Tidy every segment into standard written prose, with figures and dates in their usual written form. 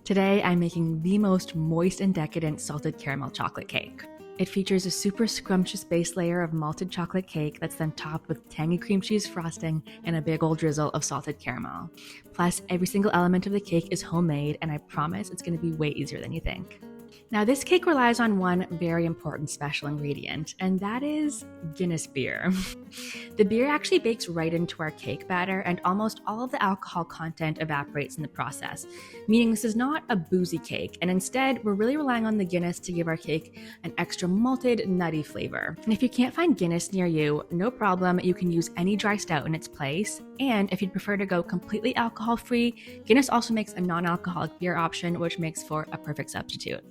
Today, I'm making the most moist and decadent salted caramel chocolate cake. It features a super scrumptious base layer of malted chocolate cake that's then topped with tangy cream cheese frosting and a big old drizzle of salted caramel. Plus, every single element of the cake is homemade, and I promise it's going to be way easier than you think. Now, this cake relies on one very important special ingredient, and that is Guinness beer. The beer actually bakes right into our cake batter, and almost all of the alcohol content evaporates in the process, meaning this is not a boozy cake, and instead, we're really relying on the Guinness to give our cake an extra malted, nutty flavor. And if you can't find Guinness near you, no problem, you can use any dry stout in its place, and if you'd prefer to go completely alcohol-free, Guinness also makes a non-alcoholic beer option, which makes for a perfect substitute.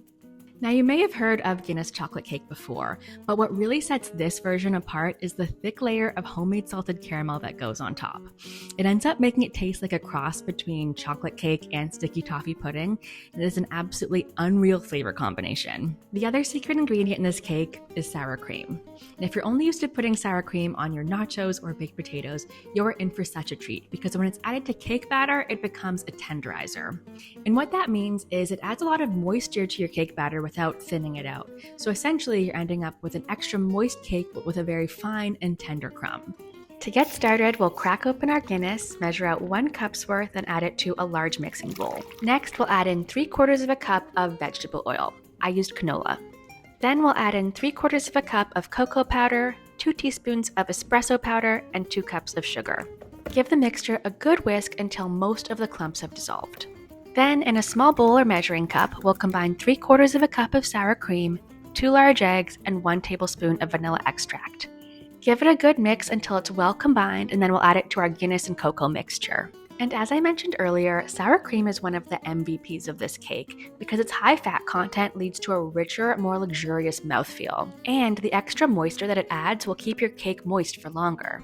Now, you may have heard of Guinness chocolate cake before, but what really sets this version apart is the thick layer of homemade salted caramel that goes on top. It ends up making it taste like a cross between chocolate cake and sticky toffee pudding. It is an absolutely unreal flavor combination. The other secret ingredient in this cake is sour cream. And if you're only used to putting sour cream on your nachos or baked potatoes, you're in for such a treat because when it's added to cake batter, it becomes a tenderizer. And what that means is it adds a lot of moisture to your cake batter without thinning it out. So essentially, you're ending up with an extra moist cake but with a very fine and tender crumb. To get started, we'll crack open our Guinness, measure out 1 cup's worth, and add it to a large mixing bowl. Next, we'll add in 3/4 of a cup of vegetable oil. I used canola. Then we'll add in 3/4 of a cup of cocoa powder, 2 teaspoons of espresso powder, and 2 cups of sugar. Give the mixture a good whisk until most of the clumps have dissolved. Then, in a small bowl or measuring cup, we'll combine 3/4 of a cup of sour cream, 2 large eggs, and 1 tablespoon of vanilla extract. Give it a good mix until it's well combined, and then we'll add it to our Guinness and cocoa mixture. And as I mentioned earlier, sour cream is one of the MVPs of this cake because its high fat content leads to a richer, more luxurious mouthfeel. And the extra moisture that it adds will keep your cake moist for longer.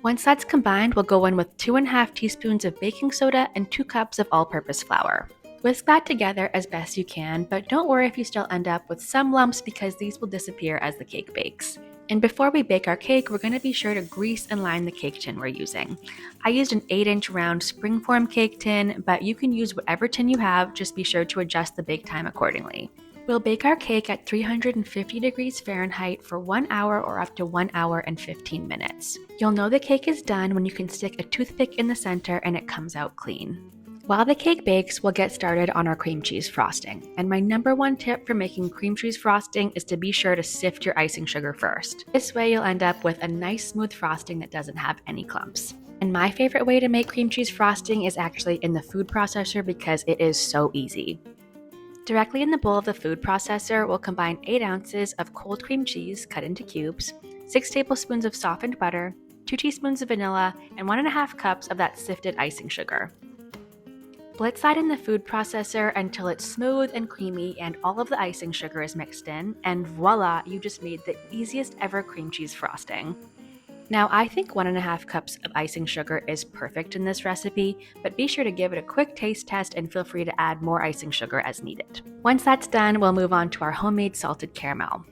Once that's combined, we'll go in with 2.5 teaspoons of baking soda and 2 cups of all-purpose flour. Whisk that together as best you can, but don't worry if you still end up with some lumps because these will disappear as the cake bakes. And before we bake our cake, we're going to be sure to grease and line the cake tin we're using. I used an 8-inch round springform cake tin, but you can use whatever tin you have, just be sure to adjust the bake time accordingly. We'll bake our cake at 350 degrees Fahrenheit for 1 hour or up to 1 hour and 15 minutes. You'll know the cake is done when you can stick a toothpick in the center and it comes out clean. While the cake bakes, we'll get started on our cream cheese frosting. And my number 1 tip for making cream cheese frosting is to be sure to sift your icing sugar first. This way you'll end up with a nice smooth frosting that doesn't have any clumps. And my favorite way to make cream cheese frosting is actually in the food processor because it is so easy. Directly in the bowl of the food processor, we'll combine 8 ounces of cold cream cheese cut into cubes, 6 tablespoons of softened butter, 2 teaspoons of vanilla, and 1.5 cups of that sifted icing sugar. Blitz that in the food processor until it's smooth and creamy and all of the icing sugar is mixed in, and voila, you just made the easiest ever cream cheese frosting. Now, I think 1.5 cups of icing sugar is perfect in this recipe, but be sure to give it a quick taste test and feel free to add more icing sugar as needed. Once that's done, we'll move on to our homemade salted caramel.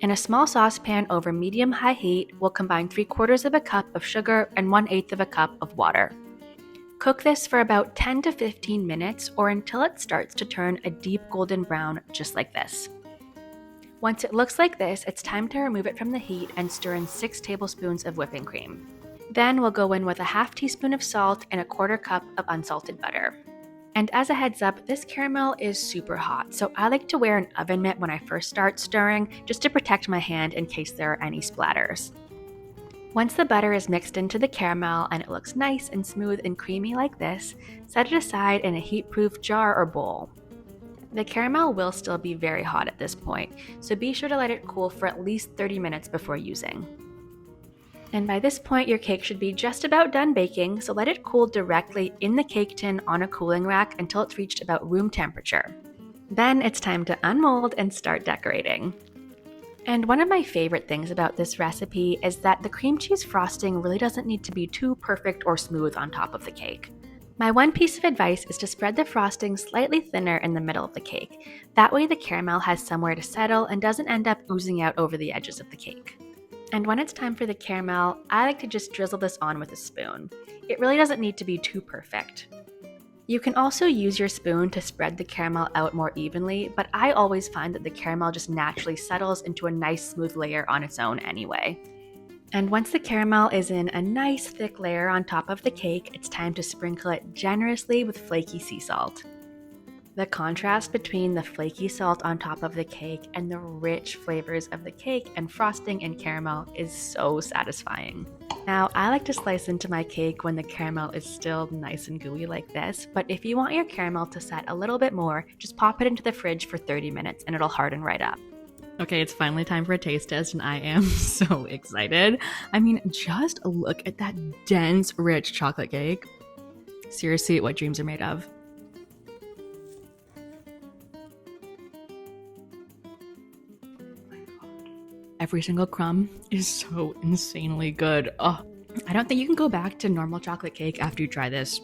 In a small saucepan over medium-high heat, we'll combine 3/4 of a cup of sugar and 1/8 of a cup of water. Cook this for about 10 to 15 minutes or until it starts to turn a deep golden brown, just like this. Once it looks like this, it's time to remove it from the heat and stir in 6 tablespoons of whipping cream. Then we'll go in with a 1/2 teaspoon of salt and a 1/4 cup of unsalted butter. And as a heads up, this caramel is super hot, so I like to wear an oven mitt when I first start stirring just to protect my hand in case there are any splatters. Once the butter is mixed into the caramel and it looks nice and smooth and creamy like this, set it aside in a heat-proof jar or bowl. The caramel will still be very hot at this point, so be sure to let it cool for at least 30 minutes before using. And by this point, your cake should be just about done baking, so let it cool directly in the cake tin on a cooling rack until it's reached about room temperature. Then it's time to unmold and start decorating. And one of my favorite things about this recipe is that the cream cheese frosting really doesn't need to be too perfect or smooth on top of the cake. My one piece of advice is to spread the frosting slightly thinner in the middle of the cake. That way the caramel has somewhere to settle and doesn't end up oozing out over the edges of the cake. And when it's time for the caramel, I like to just drizzle this on with a spoon. It really doesn't need to be too perfect. You can also use your spoon to spread the caramel out more evenly, but I always find that the caramel just naturally settles into a nice smooth layer on its own anyway. And once the caramel is in a nice thick layer on top of the cake, it's time to sprinkle it generously with flaky sea salt. The contrast between the flaky salt on top of the cake and the rich flavors of the cake and frosting and caramel is so satisfying. Now, I like to slice into my cake when the caramel is still nice and gooey like this, but if you want your caramel to set a little bit more, just pop it into the fridge for 30 minutes and it'll harden right up. Okay, it's finally time for a taste test and I am so excited. I mean, just look at that dense, rich chocolate cake. Seriously, what dreams are made of. Every single crumb is so insanely good. Oh, I don't think you can go back to normal chocolate cake after you try this.